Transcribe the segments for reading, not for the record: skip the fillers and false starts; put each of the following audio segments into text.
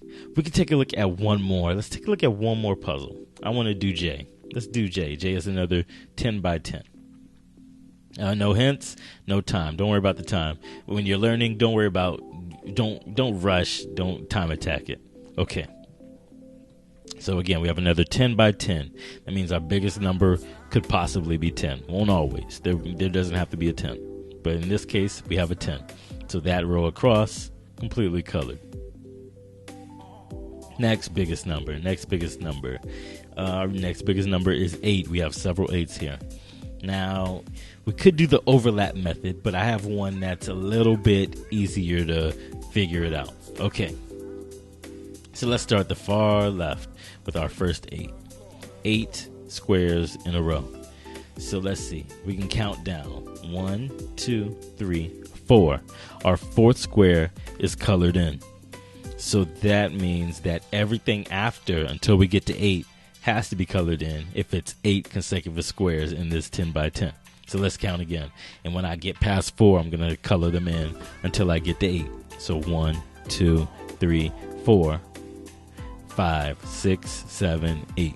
We can take a look at one more. Let's take a look at one more puzzle. I want to do J. Let's do J. J is another 10 by 10. No hints, no time. Don't worry about the time. When you're learning, don't worry about, don't rush, don't time attack it. Okay. So again, we have another 10 by 10. That means our biggest number could possibly be 10. Won't always. There doesn't have to be a 10. But in this case, we have a 10. So that row across, completely colored. Next biggest number. Our next biggest number is 8. We have several 8s here. Now, we could do the overlap method, but I have one that's a little bit easier to figure it out. Okay. So let's start the far left with our first 8. 8 squares in a row. So let's see. We can count down. 1, 2, 3, 4. Our fourth square is colored in. So that means that everything after, until we get to 8, has to be colored in if it's 8 consecutive squares in this 10 by 10. So let's count again. And when I get past 4, I'm going to color them in until I get to 8. So 1, 2, 3, 4, 5, 6, 7, 8.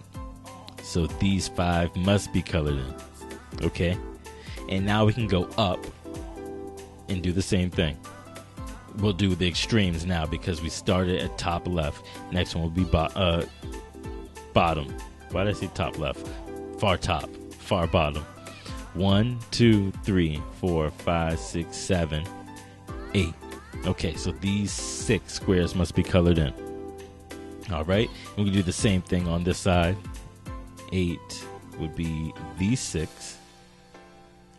So these 5 must be colored in. Okay? And now we can go up and do the same thing. We'll do the extremes now because we started at top left. Next one will be bottom. Why did I say top left? Far top, far bottom. 1, 2, 3, 4, 5, 6, 7, 8. Okay, so these 6 squares must be colored in. All right, and we can do the same thing on this side. 8 would be these 6.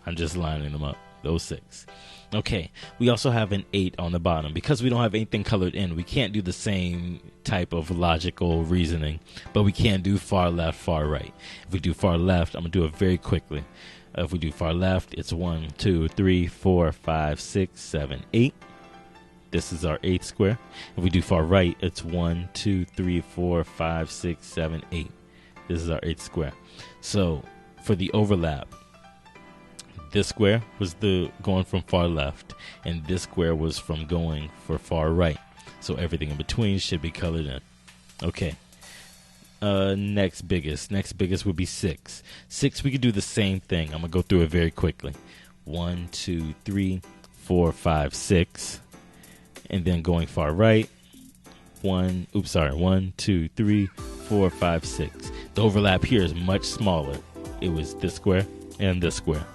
I'm just lining them up, those 6. Okay, we also have an 8 on the bottom. Because we don't have anything colored in, we can't do the same type of logical reasoning, but we can do far left, far right. If we do far left, I'm going to do it very quickly. If we do far left, it's 1, 2, 3, 4, 5, 6, 7, 8. This is our 8th square. If we do far right, it's 1, 2, 3, 4, 5, 6, 7, 8. This is our 8th square. So for the overlap, this square was the going from far left, and this square was from going for far right. So everything in between should be colored in. Okay. Next biggest would be 6. 6, we could do the same thing. I'm gonna go through it very quickly. 1, 2, 3, 4, 5, 6, and then going far right. 1, 2, 3, 4, 5, 6. The overlap here is much smaller. It was this square and this square.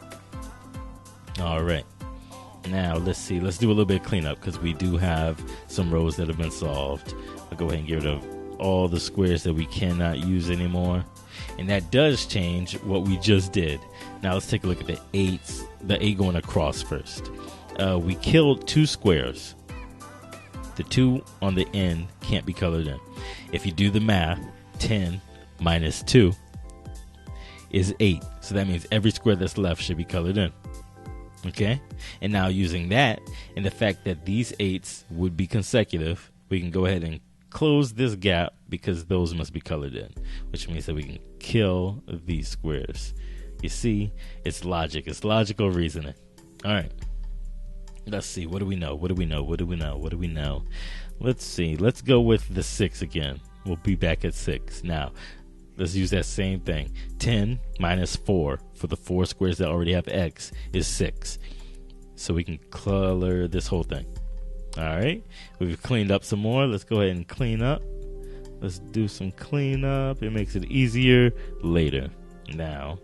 All right. Now, let's see. Let's do a little bit of cleanup because we do have some rows that have been solved. I'll go ahead and get rid of all the squares that we cannot use anymore. And that does change what we just did. Now, let's take a look at the 8s. The 8 going across first. We killed 2 squares. The 2 on the end can't be colored in. If you do the math, 10 minus 2 is 8. So that means every square that's left should be colored in. Okay, and now using that and the fact that these 8s would be consecutive, we can go ahead and close this gap because those must be colored in, which means that we can kill these squares. You see, it's logic. It's logical reasoning. All right, let's see. What do we know? Let's see. Let's go with the 6 again. We'll be back at 6 now. Let's use that same thing. 10 minus 4 for the 4 squares that already have X is 6. So we can color this whole thing. All right. We've cleaned up some more. Let's go ahead and clean up. Let's do some cleanup. It makes it easier later. Now,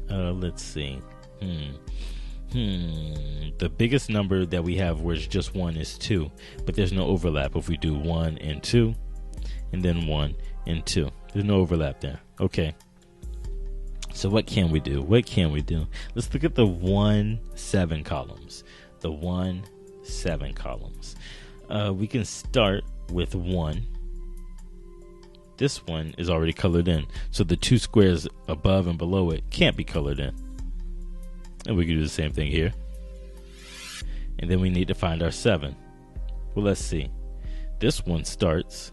let's see. The biggest number that we have where it's just 1 is 2. But there's no overlap if we do 1 and 2. And then 1 and 2. There's no overlap there. Okay. So what can we do? Let's look at the 1, 7 columns. The 1, 7 columns. We can start with 1. This one is already colored in. So the 2 squares above and below it can't be colored in. And we can do the same thing here. And then we need to find our 7. Well, let's see. This one starts.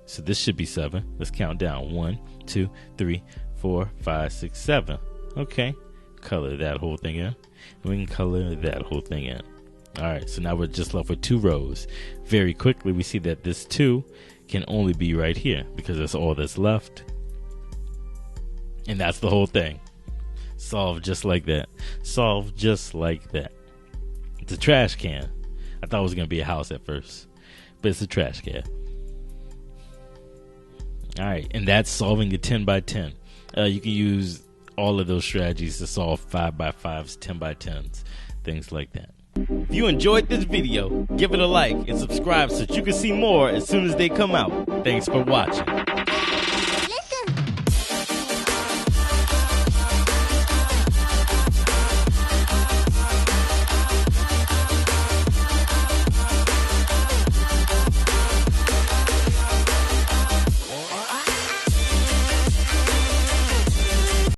So this should be 7. Let's count down. 1, 2, 3, 4, 5, 6, 7. Okay. Color that whole thing in. We can color that whole thing in. All right, so now we're just left with 2 rows. Very quickly, we see that this 2 can only be right here because that's all that's left. And that's the whole thing. Solve just like that. Solve just like that. It's a trash can. I thought it was going to be a house at first, but it's a trash can. All right, and that's solving a 10 by 10. You can use all of those strategies to solve 5 by 5s, 10 by 10s, things like that. If you enjoyed this video, give it a like and subscribe so that you can see more as soon as they come out. Thanks for watching.